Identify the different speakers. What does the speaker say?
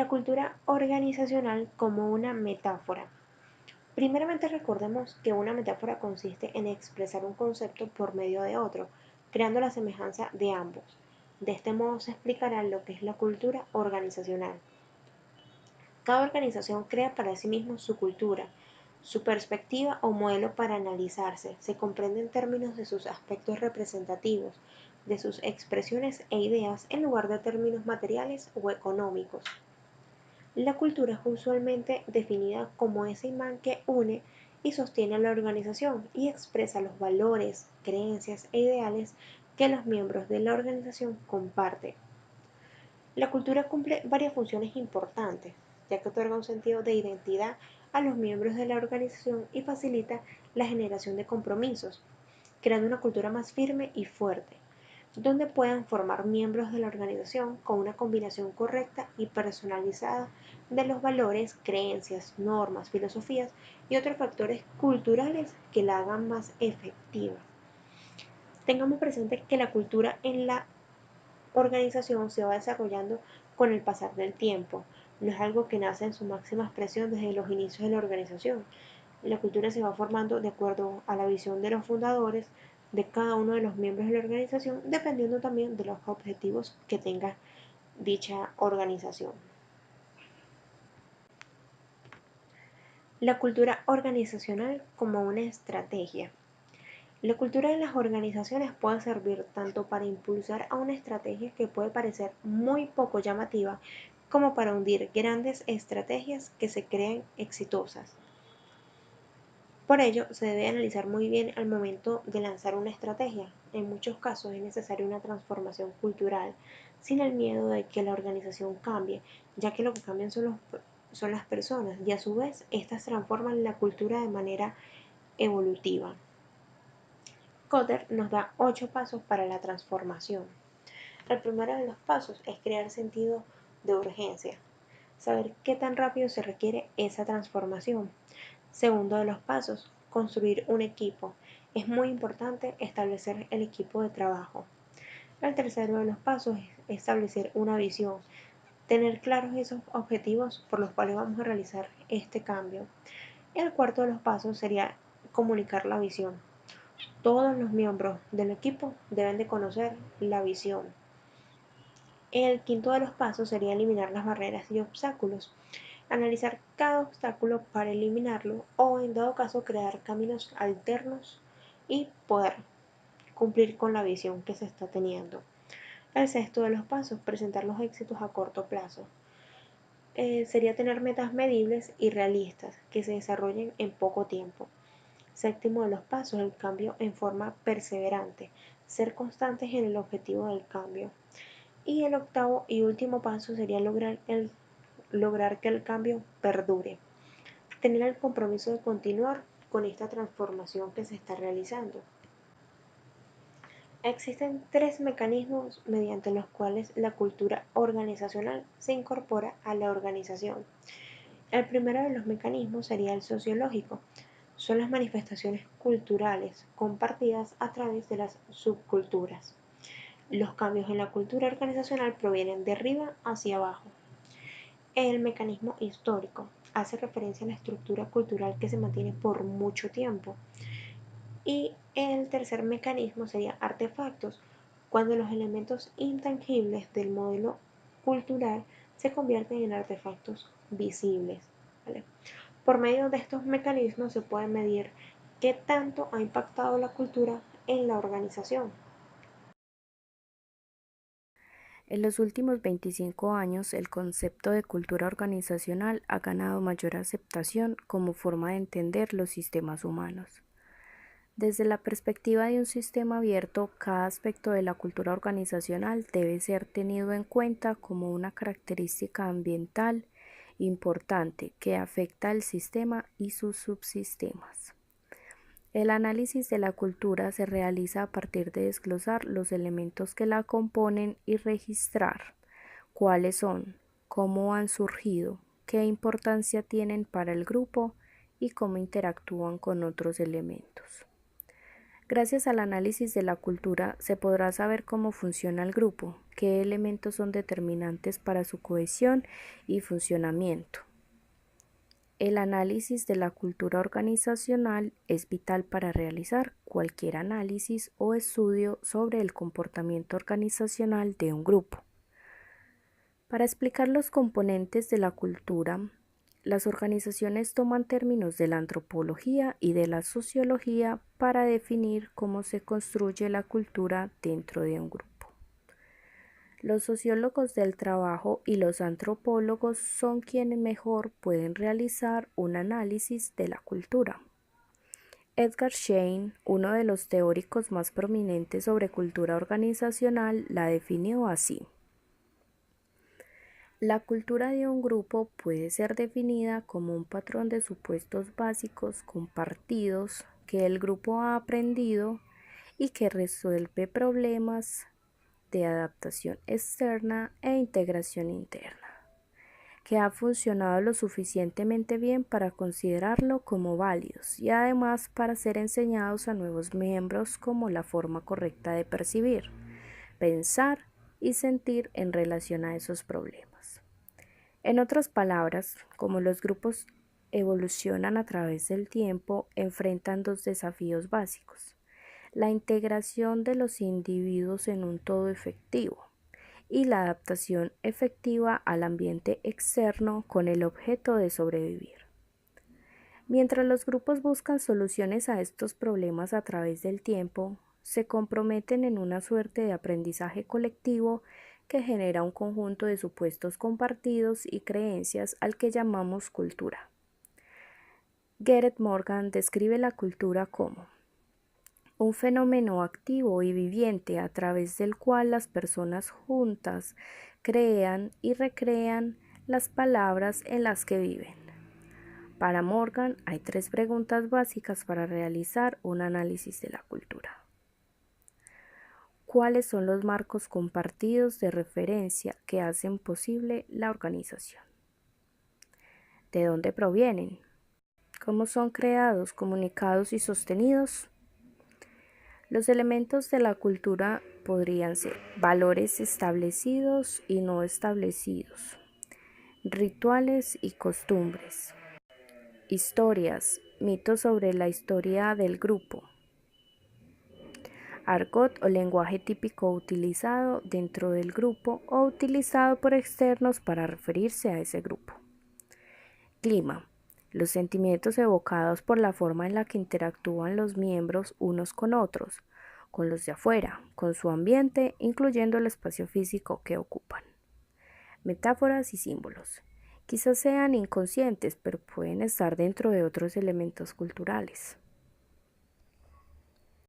Speaker 1: La cultura organizacional como una metáfora. Primeramente recordemos que una metáfora consiste en expresar un concepto por medio de otro, creando la semejanza de ambos. De este modo se explicará lo que es la cultura organizacional. Cada organización crea para sí mismo su cultura, su perspectiva o modelo para analizarse. Se comprende en términos de sus aspectos representativos, de sus expresiones e ideas en lugar de términos materiales o económicos. La cultura es usualmente definida como ese imán que une y sostiene a la organización y expresa los valores, creencias e ideales que los miembros de la organización comparten. La cultura cumple varias funciones importantes, ya que otorga un sentido de identidad a los miembros de la organización y facilita la generación de compromisos, creando una cultura más firme y fuerte, donde puedan formar miembros de la organización con una combinación correcta y personalizada de los valores, creencias, normas, filosofías y otros factores culturales que la hagan más efectiva. Tengamos presente que la cultura en la organización se va desarrollando con el pasar del tiempo. No es algo que nace en su máxima expresión desde los inicios de la organización. La cultura se va formando de acuerdo a la visión de los fundadores, de cada uno de los miembros de la organización, dependiendo también de los objetivos que tenga dicha organización. La cultura organizacional como una estrategia. La cultura de las organizaciones puede servir tanto para impulsar a una estrategia que puede parecer muy poco llamativa, como para hundir grandes estrategias que se creen exitosas. Por ello, se debe analizar muy bien al momento de lanzar una estrategia. En muchos casos es necesaria una transformación cultural, sin el miedo de que la organización cambie, ya que lo que cambian son las personas y a su vez estas transforman la cultura de manera evolutiva. Kotter nos da 8 pasos para la transformación. El primero de los pasos es crear sentido de urgencia, saber qué tan rápido se requiere esa transformación. Segundo de los pasos, construir un equipo. Es muy importante establecer el equipo de trabajo. El tercero de los pasos es establecer una visión, tener claros esos objetivos por los cuales vamos a realizar este cambio. El cuarto de los pasos sería comunicar la visión. Todos los miembros del equipo deben de conocer la visión. El quinto de los pasos sería eliminar las barreras y obstáculos. Analizar cada obstáculo para eliminarlo o en dado caso crear caminos alternos y poder cumplir con la visión que se está teniendo. El sexto de los pasos, presentar los éxitos a corto plazo. Sería tener metas medibles y realistas que se desarrollen en poco tiempo. Séptimo de los pasos, el cambio en forma perseverante, ser constantes en el objetivo del cambio. Y el octavo y último paso sería lograr que el cambio perdure, tener el compromiso de continuar con esta transformación que se está realizando. Existen 3 mecanismos mediante los cuales la cultura organizacional se incorpora a la organización. El primero de los mecanismos sería el sociológico. Son las manifestaciones culturales compartidas a través de las subculturas. Los cambios en la cultura organizacional provienen de arriba hacia abajo. El mecanismo histórico hace referencia a la estructura cultural que se mantiene por mucho tiempo. Y el tercer mecanismo sería artefactos, cuando los elementos intangibles del modelo cultural se convierten en artefactos visibles. ¿Vale? Por medio de estos mecanismos se puede medir qué tanto ha impactado la cultura en la organización.
Speaker 2: En los últimos 25 años, el concepto de cultura organizacional ha ganado mayor aceptación como forma de entender los sistemas humanos. Desde la perspectiva de un sistema abierto, cada aspecto de la cultura organizacional debe ser tenido en cuenta como una característica ambiental importante que afecta al sistema y sus subsistemas. El análisis de la cultura se realiza a partir de desglosar los elementos que la componen y registrar cuáles son, cómo han surgido, qué importancia tienen para el grupo y cómo interactúan con otros elementos. Gracias al análisis de la cultura se podrá saber cómo funciona el grupo, qué elementos son determinantes para su cohesión y funcionamiento. El análisis de la cultura organizacional es vital para realizar cualquier análisis o estudio sobre el comportamiento organizacional de un grupo. Para explicar los componentes de la cultura, las organizaciones toman términos de la antropología y de la sociología para definir cómo se construye la cultura dentro de un grupo. Los sociólogos del trabajo y los antropólogos son quienes mejor pueden realizar un análisis de la cultura. Edgar Schein, uno de los teóricos más prominentes sobre cultura organizacional, la definió así. La cultura de un grupo puede ser definida como un patrón de supuestos básicos compartidos que el grupo ha aprendido y que resuelve problemas de adaptación externa e integración interna, que ha funcionado lo suficientemente bien para considerarlo como válidos y además para ser enseñados a nuevos miembros como la forma correcta de percibir, pensar y sentir en relación a esos problemas. En otras palabras, como los grupos evolucionan a través del tiempo, enfrentan dos desafíos básicos: la integración de los individuos en un todo efectivo y la adaptación efectiva al ambiente externo con el objeto de sobrevivir. Mientras los grupos buscan soluciones a estos problemas a través del tiempo, se comprometen en una suerte de aprendizaje colectivo que genera un conjunto de supuestos compartidos y creencias al que llamamos cultura. Gareth Morgan describe la cultura como un fenómeno activo y viviente a través del cual las personas juntas crean y recrean las palabras en las que viven. Para Morgan hay tres preguntas básicas para realizar un análisis de la cultura. ¿Cuáles son los marcos compartidos de referencia que hacen posible la organización? ¿De dónde provienen? ¿Cómo son creados, comunicados y sostenidos? Los elementos de la cultura podrían ser valores establecidos y no establecidos, rituales y costumbres, historias, mitos sobre la historia del grupo, argot o lenguaje típico utilizado dentro del grupo o utilizado por externos para referirse a ese grupo. Clima. Los sentimientos evocados por la forma en la que interactúan los miembros unos con otros, con los de afuera, con su ambiente, incluyendo el espacio físico que ocupan. Metáforas y símbolos. Quizás sean inconscientes, pero pueden estar dentro de otros elementos culturales.